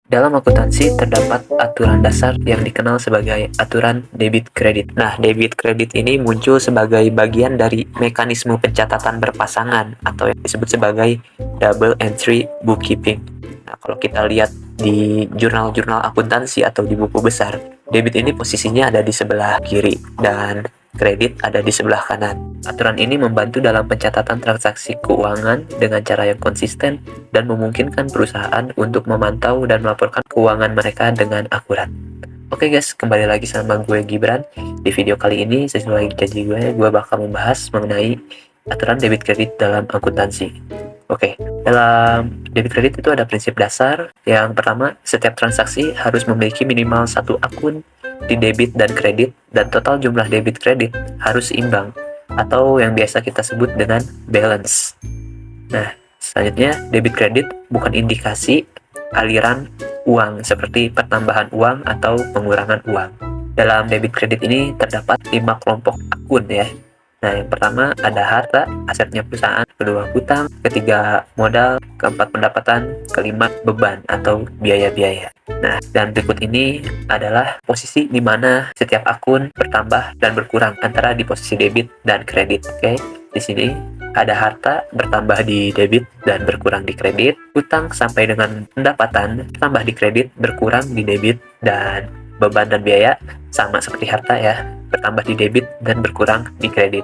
Dalam akuntansi terdapat aturan dasar yang dikenal sebagai aturan debit kredit. Nah, debit kredit ini muncul sebagai bagian dari mekanisme pencatatan berpasangan atau yang disebut sebagai double entry bookkeeping. Nah, kalau kita lihat di jurnal-jurnal akuntansi atau di buku besar, debit ini posisinya ada di sebelah kiri dan kredit ada di sebelah kanan. Aturan ini membantu dalam pencatatan transaksi keuangan dengan cara yang konsisten dan memungkinkan perusahaan untuk memantau dan melaporkan keuangan mereka dengan akurat. Oke guys, kembali lagi sama gue Gibran. Di video kali ini, sesuai janji gue bakal membahas mengenai aturan debit kredit dalam akuntansi. Oke, dalam debit kredit itu ada prinsip dasar. Yang pertama, setiap transaksi harus memiliki minimal satu akun di debit dan kredit, dan total jumlah debit kredit harus imbang, atau yang biasa kita sebut dengan balance. Nah, selanjutnya, debit kredit bukan indikasi aliran uang seperti pertambahan uang atau pengurangan uang. Dalam debit kredit ini terdapat 5 kelompok akun ya. Nah, yang pertama ada harta, asetnya perusahaan, kedua hutang, ketiga modal, keempat pendapatan, kelima beban atau biaya-biaya. Nah, dan berikut ini adalah posisi di mana setiap akun bertambah dan berkurang antara di posisi debit dan kredit. Oke, di sini ada harta bertambah di debit dan berkurang di kredit, hutang sampai dengan pendapatan bertambah di kredit, berkurang di debit, dan beban dan biaya sama seperti harta ya, bertambah di debit dan berkurang di kredit.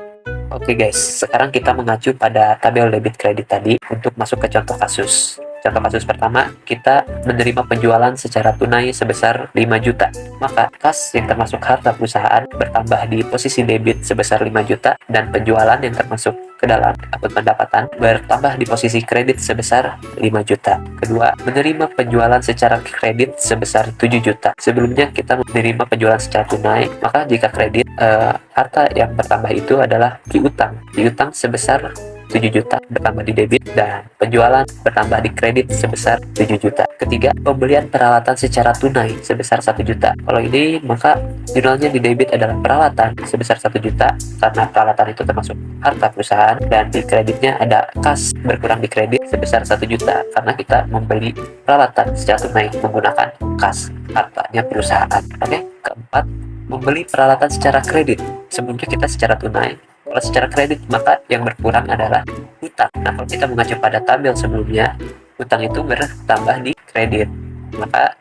Oke guys, sekarang kita mengacu pada tabel debit kredit tadi untuk masuk ke contoh kasus. Contoh kasus pertama, kita menerima penjualan secara tunai sebesar 5 juta. Maka kas yang termasuk harta perusahaan bertambah di posisi debit sebesar 5 juta dan penjualan yang termasuk ke dalam akun pendapatan bertambah di posisi kredit sebesar 5 juta. Kedua, menerima penjualan secara kredit sebesar 7 juta. Sebelumnya kita menerima penjualan secara tunai, maka jika kredit, harta yang bertambah itu adalah piutang. Piutang sebesar 7 juta bertambah di debit dan penjualan bertambah di kredit sebesar 7 juta. Ketiga, pembelian peralatan secara tunai sebesar 1 juta. Kalau ini maka jurnalnya di debit adalah peralatan sebesar 1 juta karena peralatan itu termasuk harta perusahaan, dan di kreditnya ada kas berkurang di kredit sebesar 1 juta karena kita membeli peralatan secara tunai menggunakan kas hartanya perusahaan. Oke, keempat, membeli peralatan secara kredit. Sebelumnya kita secara tunai. Kalau secara kredit, maka yang berkurang adalah hutang. Nah, kalau kita mengacu pada tabel sebelumnya, hutang itu bertambah di kredit. Maka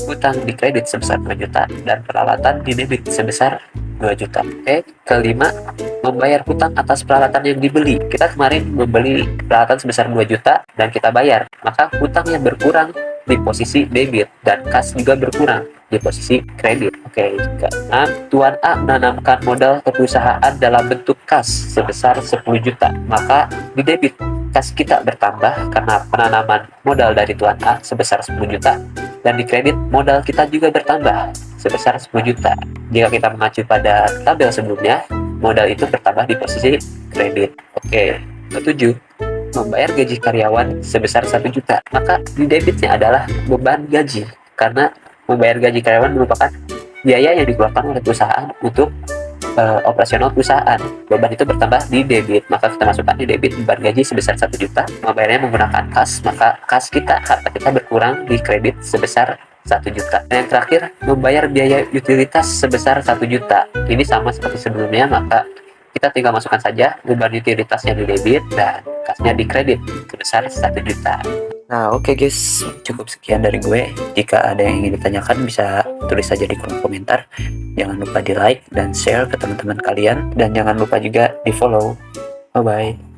hutang di kredit sebesar 2 juta dan peralatan di debit sebesar 2 juta. Oke, kelima, membayar hutang atas peralatan yang dibeli. Kita kemarin membeli peralatan sebesar 2 juta dan kita bayar. Maka hutang yang berkurang di posisi debit dan kas juga berkurang di posisi kredit. Oke, keenam, Tuan A menanamkan modal ke perusahaan dalam bentuk kas sebesar 10 juta. Maka di debit kas kita bertambah karena penanaman modal dari Tuan A sebesar 10 juta, dan di kredit modal kita juga bertambah sebesar 10 juta. Jika kita mengacu pada tabel sebelumnya, modal itu bertambah di posisi kredit. Oke, ketujuh, membayar gaji karyawan sebesar 1 juta. Maka di debitnya adalah beban gaji karena membayar gaji karyawan merupakan biaya yang dikeluarkan oleh perusahaan untuk operasional perusahaan. Beban itu bertambah di debit, maka kita masukkan di debit beban gaji sebesar 1 juta. Membayarnya menggunakan kas, maka kas kita, harta kita berkurang di kredit sebesar 1 juta. Dan yang terakhir, membayar biaya utilitas sebesar 1 juta. Ini sama seperti sebelumnya, maka kita tinggal masukkan saja beban utilitasnya di debit dan kasnya di kredit sebesar 1 juta. Nah, oke guys, cukup sekian dari gue. Jika ada yang ingin ditanyakan bisa tulis saja di kolom komentar. Jangan lupa di like dan share ke teman-teman kalian, dan jangan lupa juga di follow. Bye bye.